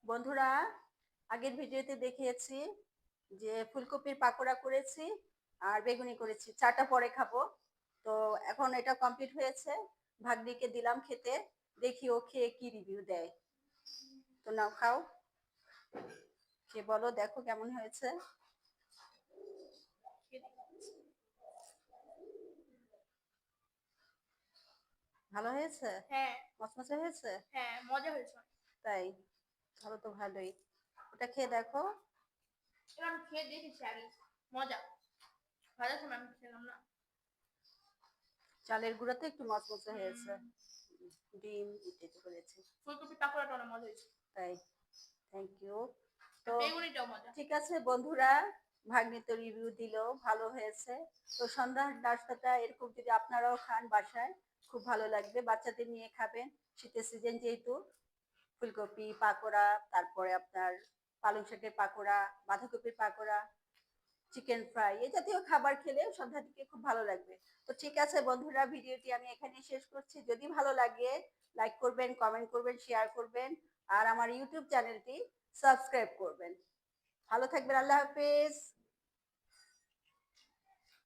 বন্ধুরা, আগের ভিডিওতে দেখিয়েছি যে ফুলকপির পাকোড়া করেছি আর বেগুনি করেছি। চাটা পরে খাবো। তো এখন এটা কমপ্লিট হয়েছে, ভাগ্নিকে দিলাম খেতে। দেখি ও খেয়ে কি রিভিউ দেয়। তো নাও খাও, খেয়ে বলো দেখো কেমন হয়েছে। ভালো হয়েছে? হ্যাঁ, মচমচে হয়েছে? হ্যাঁ, মজা হয়েছে। তাই? ভালো তো ভালোই। ওটা খেয়ে দেখো। এবার আমি খেয়ে দেখেছি আগে, মজা। ভালো আছে, আমি খেলাম না। চালের গুঁড়াতে একটু মচমচে হয়েছে। হুম, ডিম ইত্যাদি করেছি। ফুলকপি পাকোড়াটা অনেক মজা হয়েছে। তাই? Thank you. আর তো বেগুনিটাও মজা। ঠিক আছে বন্ধুরা, ভাগ্নি তো রিভিউ দিল, ভালো হয়েছে। তো সন্ধ্যার নাস্তাটা এরকম যদি আপনারাও খান বাসায়, খুব ভালো লাগবে। বাচ্চাদের নিয়ে খাবেন, শীতের সিজন যেহেতু। ফুলকপি পাকোড়া, তারপরে আপনার পালং শাকের পাকোড়া, বাঁধাকপির পাকোড়া, চিকেন ফ্রাই, এই জাতীয় খাবার খেলে সন্ধ্যার দিকে খুব ভালো লাগবে। তো ঠিক আছে বন্ধুরা, ভিডিওটি আমি এখানেই শেষ করছি। যদি ভালো লাগে লাইক করবেন, কমেন্ট করবেন, শেয়ার করবেন, আর আমার ইউটিউব চ্যানেলটি সাবস্ক্রাইব করবেন। ভালো থাকবেন, আল্লাহ হাফেজ।